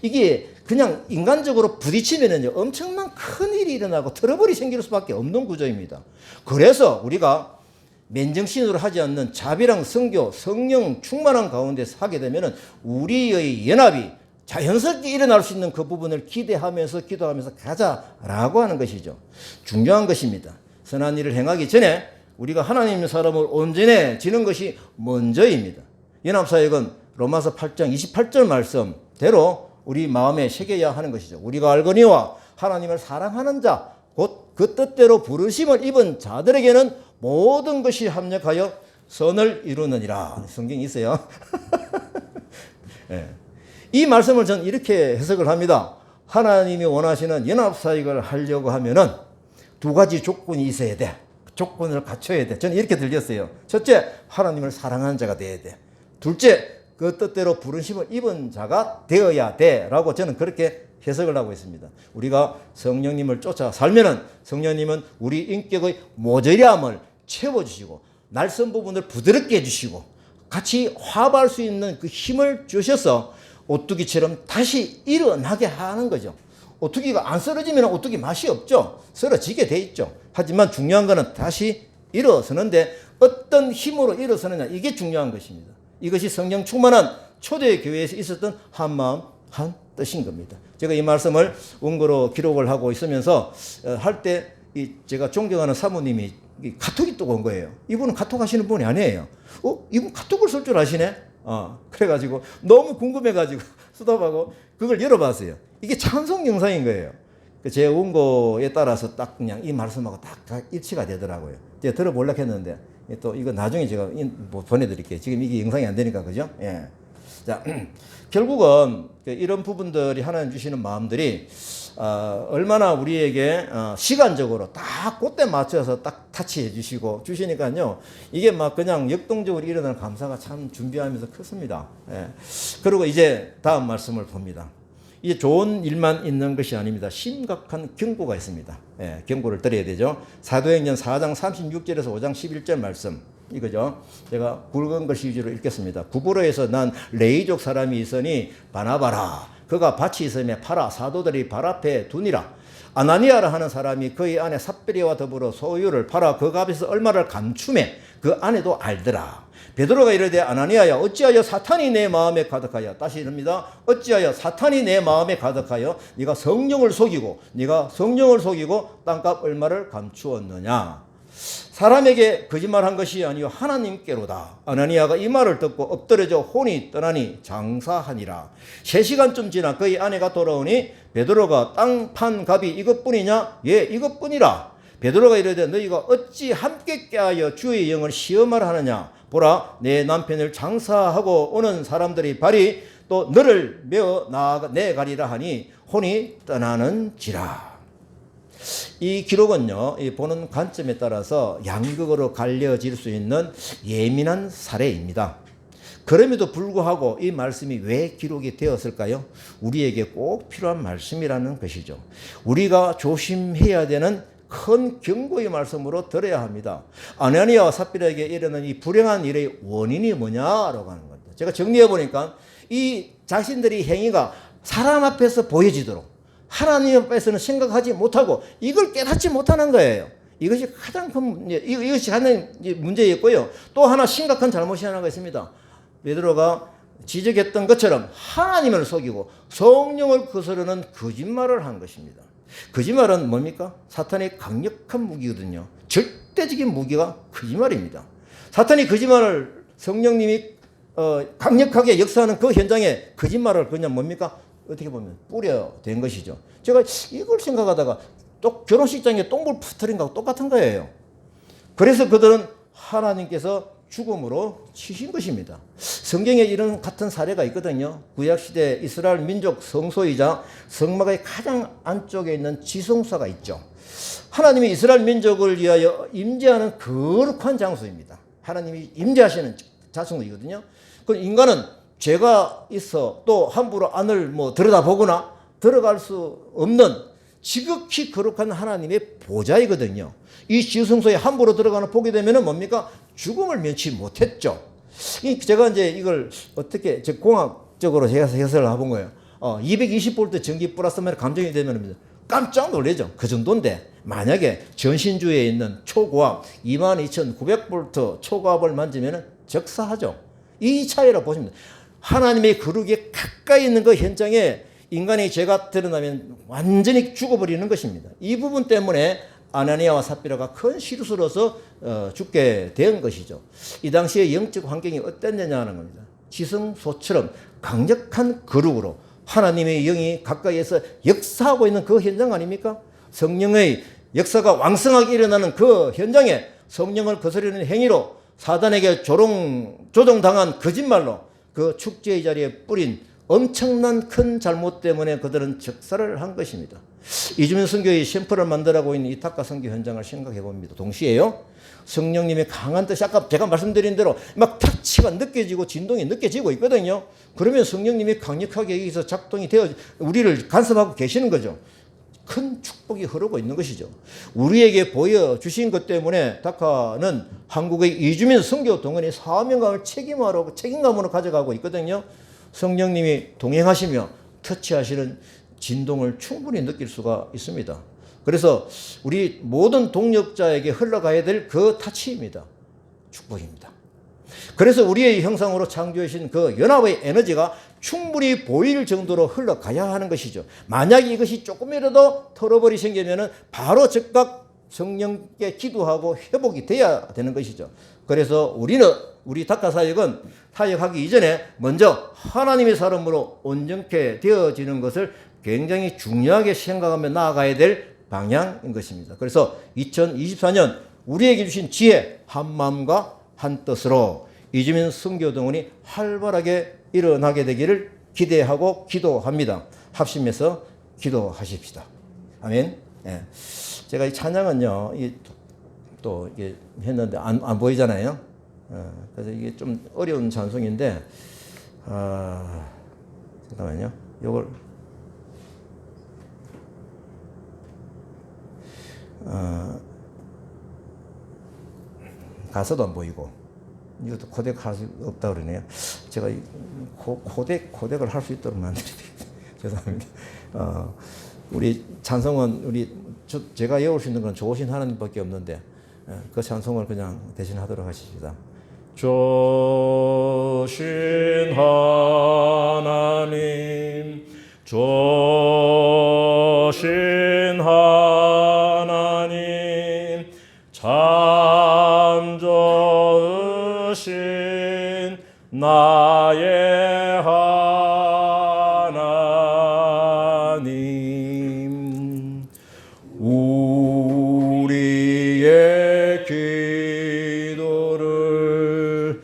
이게 그냥 인간적으로 부딪히면은요, 엄청난 큰 일이 일어나고 트러블이 생길 수밖에 없는 구조입니다. 그래서 우리가 맨정신으로 하지 않는 자비랑 성교, 성령 충만한 가운데서 하게 되면은 우리의 연합이 자연스럽게 일어날 수 있는 그 부분을 기대하면서 기도하면서 가자라고 하는 것이죠. 중요한 것입니다. 선한 일을 행하기 전에 우리가 하나님의 사람을 온전해지는 것이 먼저입니다. 연합사역은 로마서 8장 28절 말씀대로 우리 마음에 새겨야 하는 것이죠. 우리가 알거니와 하나님을 사랑하는 자, 곧 그 뜻대로 부르심을 입은 자들에게는 모든 것이 합력하여 선을 이루느니라. 성경이 있어요. 네. 이 말씀을 저는 이렇게 해석을 합니다. 하나님이 원하시는 연합사역을 하려고 하면은 두 가지 조건이 있어야 돼. 조건을 갖춰야 돼. 저는 이렇게 들렸어요. 첫째, 하나님을 사랑하는 자가 돼야 돼. 둘째, 그 뜻대로 부르심을 입은 자가 되어야 돼. 라고 저는 그렇게 해석을 하고 있습니다. 우리가 성령님을 쫓아 살면은 성령님은 우리 인격의 모자람을 채워주시고 날선 부분을 부드럽게 해주시고 같이 화합할 수 있는 그 힘을 주셔서 오뚜기처럼 다시 일어나게 하는 거죠. 오뚜기가 안 쓰러지면 오뚜기 맛이 없죠. 쓰러지게 돼 있죠. 하지만 중요한 것은 다시 일어서는데 어떤 힘으로 일어서느냐, 이게 중요한 것입니다. 이것이 성령 충만한 초대 교회에서 있었던 한 마음 한 뜻인 겁니다. 제가 이 말씀을 원고로 기록을 하고 있으면서 할 때 제가 존경하는 사모님이 카톡이 또 온 거예요. 이분은 카톡 하시는 분이 아니에요. 이분 카톡을 쓸 줄 아시네? 그래가지고 너무 궁금해가지고 수답하고 그걸 열어봤어요. 이게 찬송 영상인 거예요. 제 원고에 따라서 딱 그냥 이 말씀하고 딱 일치가 되더라고요. 제가 들어보려고 했는데 또 이거 나중에 제가 보내드릴게요. 지금 이게 영상이 안 되니까, 그죠? 예. 자, 결국은 이런 부분들이 하나님 주시는 마음들이 얼마나 우리에게 시간적으로 딱 그때 맞춰서 딱 타치해 주시고 주시니까요. 이게 막 그냥 역동적으로 일어나는 감사가 참 준비하면서 컸습니다. 예. 그리고 이제 다음 말씀을 봅니다. 이게 좋은 일만 있는 것이 아닙니다. 심각한 경고가 있습니다. 예, 경고를 드려야 되죠. 사도행전 4장 36절에서 5장 11절 말씀. 이거죠. 제가 굵은 글씨 위주로 읽겠습니다. 구브로에서 난 레이족 사람이 있으니 바나바라. 그가 밭이 있음에 팔아 사도들이 발 앞에 두니라. 아나니아라 하는 사람이 그의 아내 삽비리와 더불어 소유를 팔아 그 값에서 얼마를 감춤해 그 아내도 알더라. 베드로가 이르되 아나니아야 어찌하여 사탄이 내 마음에 가득하여, 다시 이릅니다. 어찌하여 사탄이 내 마음에 가득하여 네가 성령을 속이고 땅값 얼마를 감추었느냐. 사람에게 거짓말한 것이 아니요 하나님께로다. 아나니아가 이 말을 듣고 엎드려져 혼이 떠나니 장사하니라. 3시간쯤 지나 그의 아내가 돌아오니 베드로가 땅 판 값이 이것뿐이냐? 예, 이것뿐이라. 베드로가 이르되 너희가 어찌 함께 껴하여 주의 영을 시험하라 하느냐? 보라, 내 남편을 장사하고 오는 사람들이 발이 또 너를 메어 내가리라 하니 혼이 떠나는지라. 이 기록은요, 보는 관점에 따라서 양극으로 갈려질 수 있는 예민한 사례입니다. 그럼에도 불구하고 이 말씀이 왜 기록이 되었을까요? 우리에게 꼭 필요한 말씀이라는 것이죠. 우리가 조심해야 되는 큰 경고의 말씀으로 들어야 합니다. 아나니아와 삽비라에게 일어난 이 불행한 일의 원인이 뭐냐라고 하는 겁니다. 제가 정리해 보니까 이 자신들의 행위가 사람 앞에서 보여지도록 하나님 앞에서는 생각하지 못하고 이걸 깨닫지 못하는 거예요. 이것이 가장 큰 이것이 하나의 문제였고요. 또 하나 심각한 잘못이 하나가 있습니다. 베드로가 지적했던 것처럼 하나님을 속이고 성령을 거스르는 거짓말을 한 것입니다. 거짓말은 뭡니까? 사탄의 강력한 무기거든요. 절대적인 무기가 거짓말입니다. 사탄이 거짓말을 성령님이 강력하게 역사하는 그 현장에 거짓말을 그냥 뭡니까? 어떻게 보면 뿌려댄 것이죠. 제가 이걸 생각하다가 또 결혼식장에 똥불 퍼뜨린 거하고 똑같은 거예요. 그래서 그들은 하나님께서 죽음으로 치신 것입니다. 성경에 이런 같은 사례가 있거든요. 구약시대 이스라엘 민족 성소이자 성막의 가장 안쪽에 있는 지성소가 있죠. 하나님이 이스라엘 민족을 위하여 임재하는 거룩한 장소입니다. 하나님이 임재하시는 장소이거든요. 그 인간은 죄가 있어 또 함부로 안을 들여다보거나 들어갈 수 없는 지극히 거룩한 하나님의 보좌이거든요. 이 지성소에 함부로 들어가는 보게 되면은 뭡니까? 죽음을 면치 못했죠. 제가 이제 이걸 어떻게 공학적으로 제가 해설을 해본 거예요. 220V 전기 플러스면 감정이 되면 깜짝 놀라죠. 그 정도인데 만약에 전신주에 있는 초고압 22,900V 초고압을 만지면 적사하죠. 이 차이를 보시면 하나님의 거룩에 가까이 있는 그 현장에 인간의 죄가 드러나면 완전히 죽어버리는 것입니다. 이 부분 때문에 아나니아와 삽비라가 큰 실수로서 죽게 된 것이죠. 이 당시의 영적 환경이 어땠느냐는 겁니다. 지성소처럼 강력한 거룩으로 하나님의 영이 가까이에서 역사하고 있는 그 현장 아닙니까? 성령의 역사가 왕성하게 일어나는 그 현장에 성령을 거스르는 행위로 사단에게 조종당한 거짓말로 그 축제의 자리에 뿌린 엄청난 큰 잘못 때문에 그들은 적살을 한 것입니다. 이주민 선교의 샘플을 만들어가고 있는 이타카 선교 현장을 생각해 봅니다. 동시에요, 성령님의 강한 뜻이 아까 제가 말씀드린 대로 막 타치가 느껴지고 진동이 느껴지고 있거든요. 그러면 성령님이 강력하게 여기서 작동이 되어 우리를 간섭하고 계시는 거죠. 큰 축복이 흐르고 있는 것이죠. 우리에게 보여주신 것 때문에 다카는 한국의 이주민 선교 동원의 사명감을 책임감으로 가져가고 있거든요. 성령님이 동행하시며 터치하시는 진동을 충분히 느낄 수가 있습니다. 그래서 우리 모든 동력자에게 흘러가야 될 그 타치입니다. 축복입니다. 그래서 우리의 형상으로 창조하신 그 연합의 에너지가 충분히 보일 정도로 흘러가야 하는 것이죠. 만약 이것이 조금이라도 털어버리 생기면 바로 즉각 성령께 기도하고 회복이 돼야 되는 것이죠. 그래서 우리 다카 사역은 사역하기 이전에 먼저 하나님의 사람으로 온전케 되어지는 것을 굉장히 중요하게 생각하며 나아가야 될 방향인 것입니다. 그래서 2024년 우리에게 주신 지혜, 한 마음과 한 뜻으로 이주민 선교 동원이 활발하게 일어나게 되기를 기대하고 기도합니다. 합심해서 기도하십시다. 아멘. 예. 제가 이 찬양은요, 또 이게 했는데 안 보이잖아요. 그래서 이게 좀 어려운 찬송인데, 잠깐만요. 요걸 가사도 안 보이고 이것도 코덱할 수 없다 그러네요. 제가 코덱을 할 수 있도록 만들어야 죄송합니다. 우리 찬송은 제가 외울 수 있는 건 좋으신 하나님밖에 없는데 그 찬송을 그냥 대신하도록 하십시다. 좋으신 하나님, 좋으신 하나님, 참 좋으신 나의 하나님, 우리의 기도를